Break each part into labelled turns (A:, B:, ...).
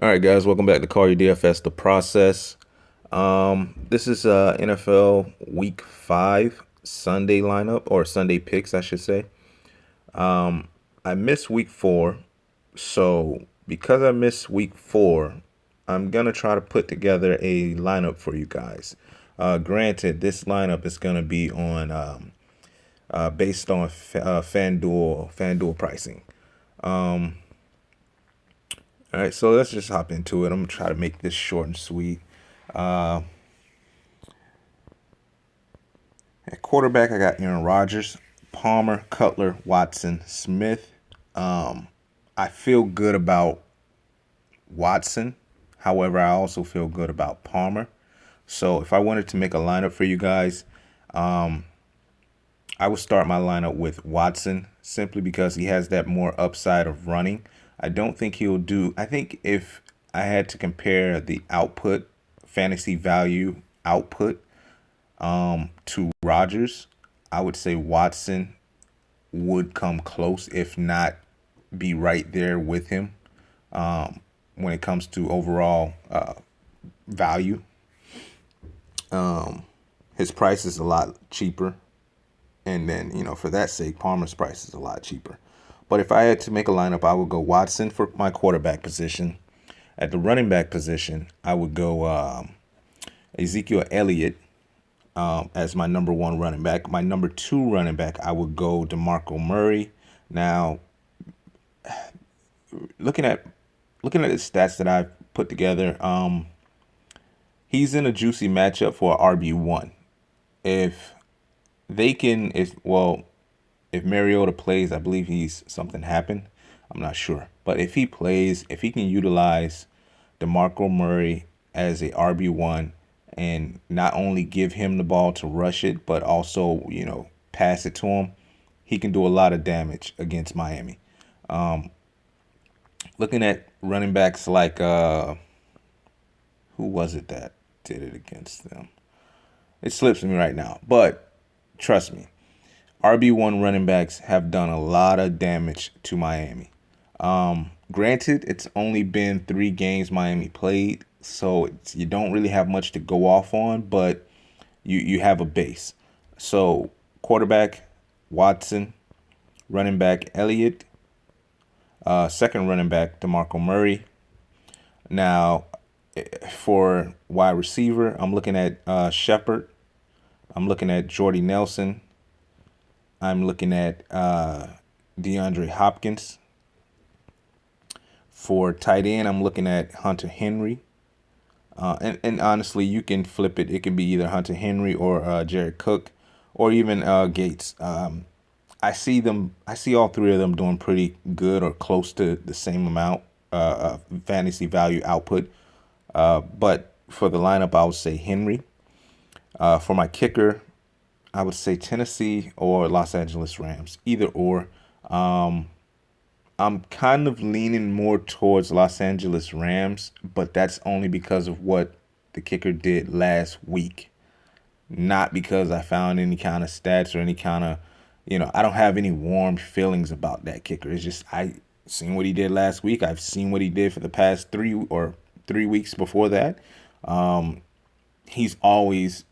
A: All right, guys, welcome back to Call Your DFS The Process. This is NFL Week 5 Sunday lineup, or Sunday picks, I should say. I missed Week 4, so because I missed Week 4, I'm going to try to put together a lineup for you guys. Granted, this lineup is going to be on based on FanDuel pricing. All right, so let's just hop into it. I'm gonna try to make this short and sweet. At quarterback, I got Aaron Rodgers, Palmer, Cutler, Watson, Smith. I feel good about Watson. However, I also feel good about Palmer. So if I wanted to make a lineup for you guys, I would start my lineup with Watson simply because he has that more upside of running. I don't think he'll do. I think if I had to compare the output, fantasy value output, to Rodgers, I would say Watson would come close, if not be right there with him when it comes to overall value. His price is a lot cheaper. And then, for that sake, Palmer's price is a lot cheaper. But if I had to make a lineup, I would go Watson for my quarterback position. At the running back position, I would go Ezekiel Elliott as my number one running back. My number two running back, I would go DeMarco Murray. Now, looking at the stats that I've put together, he's in a juicy matchup for RB1. If they can, if Mariota plays, I believe something happened. I'm not sure. But if he plays, if he can utilize DeMarco Murray as a RB1 and not only give him the ball to rush it, but also, pass it to him, he can do a lot of damage against Miami. Looking at running backs like, who was it that did it against them? It slips me right now. But trust me, RB1 running backs have done a lot of damage to Miami. Granted, it's only been 3 games Miami played, so you don't really have much to go off on, but you have a base. So quarterback, Watson, running back, Elliott, second running back, DeMarco Murray. Now, for wide receiver, I'm looking at Shepard. I'm looking at Jordy Nelson. I'm looking at DeAndre Hopkins. For tight end, I'm looking at Hunter Henry. And honestly, you can flip it. It can be either Hunter Henry or Jared Cook or even Gates. I see all three of them doing pretty good or close to the same amount of fantasy value output. But for the lineup, I would say Henry. For my kicker, I would say Tennessee or Los Angeles Rams, either or. I'm kind of leaning more towards Los Angeles Rams, but that's only because of what the kicker did last week. Not because I found any kind of stats or any kind of, I don't have any warm feelings about that kicker. It's just I seen what he did last week. I've seen what he did for the past 3 weeks before that. He's always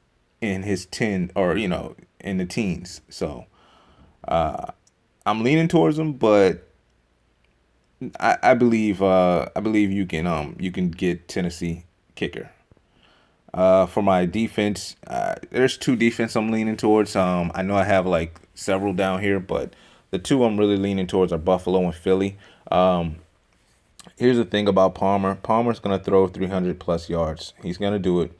A: in his 10 or, in the teens. So I'm leaning towards him, but I believe you can get Tennessee kicker. For my defense, there's 2 defense I'm leaning towards. I know I have like several down here, but the 2 I'm really leaning towards are Buffalo and Philly. Here's the thing about Palmer. Palmer's gonna throw 300 plus yards. He's gonna do it.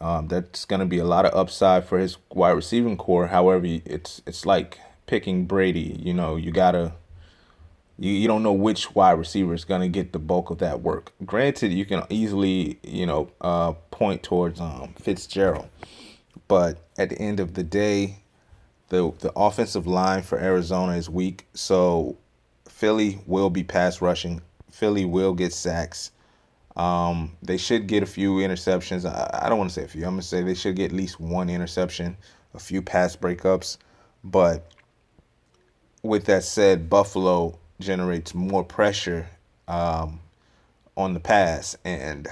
A: That's gonna be a lot of upside for his wide receiving core. However, it's like picking Brady. You don't know which wide receiver is going to get the bulk of that work. Granted, you can easily, point towards Fitzgerald. But at the end of the day, the offensive line for Arizona is weak. So Philly will be pass rushing. Philly will get sacks. They should get a few interceptions. I don't want to say a few. I'm going to say they should get at least 1 interception, a few pass breakups. But with that said, Buffalo generates more pressure on the pass, and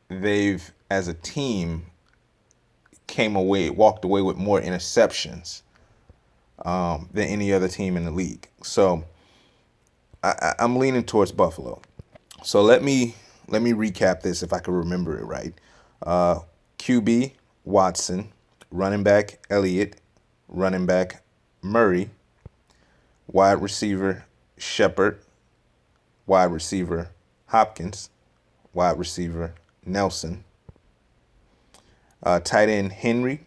A: they've, as a team, walked away with more interceptions than any other team in the league. So I'm leaning towards Buffalo. So let me recap this if I can remember it right. QB Watson, running back Elliott, running back Murray, wide receiver Shepard, wide receiver Hopkins, wide receiver Nelson, tight end Henry,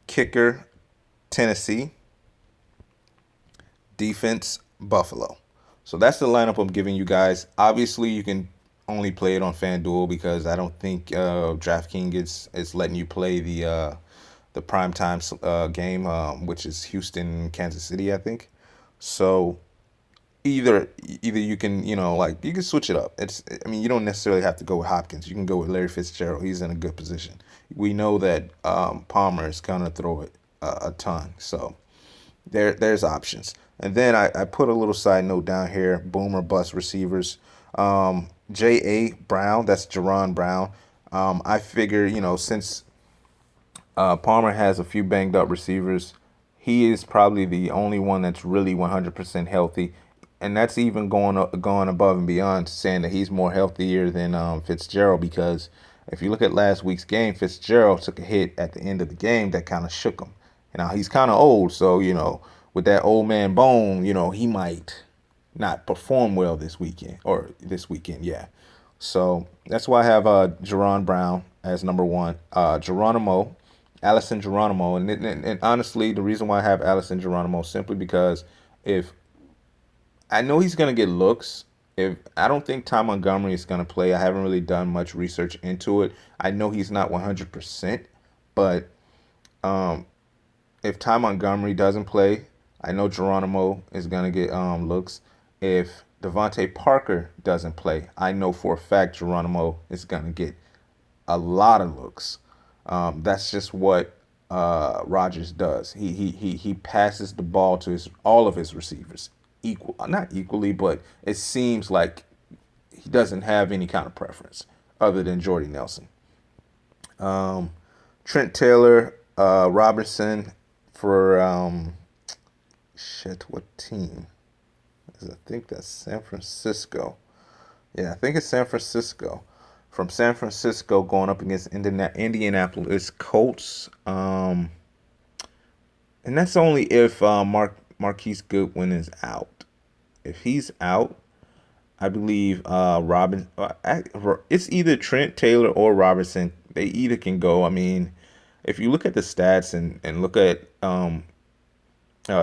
A: kicker Tennessee, defense Buffalo. So that's the lineup I'm giving you guys. Obviously, you can only play it on FanDuel because I don't think DraftKings is letting you play the primetime game, which is Houston, Kansas City, I think. So either you can, like, you can switch it up. I mean, you don't necessarily have to go with Hopkins. You can go with Larry Fitzgerald. He's in a good position. We know that Palmer is gonna throw it a ton. So there's options. And then I put a little side note down here: boom or bust receivers. J.A. Brown, that's Jaron Brown. I figure, since Palmer has a few banged up receivers, he is probably the only one that's really 100% healthy. And that's even going above and beyond, saying that he's more healthier than Fitzgerald, because if you look at last week's game, Fitzgerald took a hit at the end of the game that kind of shook him. Now he's kind of old, so with that old man bone, he might not perform well this weekend, yeah. So that's why I have Jaron Brown as number one. Allison Geronimo, and honestly, the reason why I have Allison Geronimo simply because if I know he's gonna get looks. If I don't think Ty Montgomery is gonna play, I haven't really done much research into it. I know he's not 100%, but if Ty Montgomery doesn't play, I know Geronimo is gonna get looks. If Devontae Parker doesn't play, I know for a fact Geronimo is gonna get a lot of looks. That's just what Rodgers does. He passes the ball to all of his receivers not equally, but it seems like he doesn't have any kind of preference other than Jordy Nelson. Trent Taylor, Robertson for what team? I think that's San Francisco. Yeah, I think it's San Francisco. From San Francisco going up against Indianapolis Colts. And that's only if Marquise Goodwin is out. If he's out, I believe it's either Trent Taylor or Robertson. They either can go. I mean, if you look at the stats and look at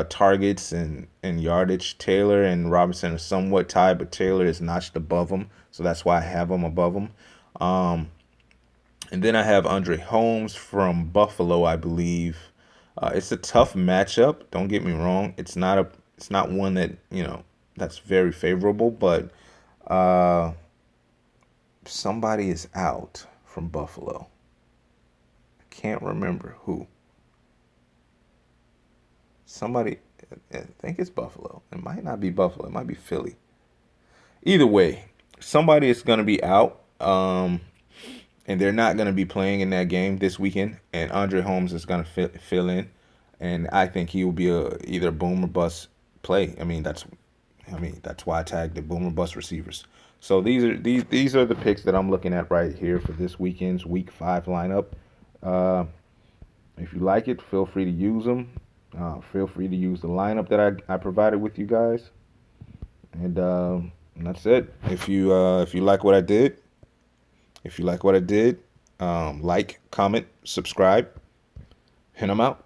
A: targets and yardage, Taylor and Robinson are somewhat tied, but Taylor is notched above them, so that's why I have him above them. And then I have Andre Holmes from Buffalo, I believe. It's a tough matchup. Don't get me wrong. It's not one that that's very favorable, but somebody is out from Buffalo. I can't remember who. Somebody, I think it's Buffalo. It might not be Buffalo. It might be Philly. Either way, somebody is going to be out, and they're not going to be playing in that game this weekend. And Andre Holmes is going to fill in, and I think he will be either boom or bust play. I mean, that's why I tagged the boom or bust receivers. So these are the picks that I'm looking at right here for this weekend's Week 5 lineup. If you like it, feel free to use them. Feel free to use the lineup that I provided with you guys. And that's it. If you like what I did, like, comment, subscribe, and I'm out.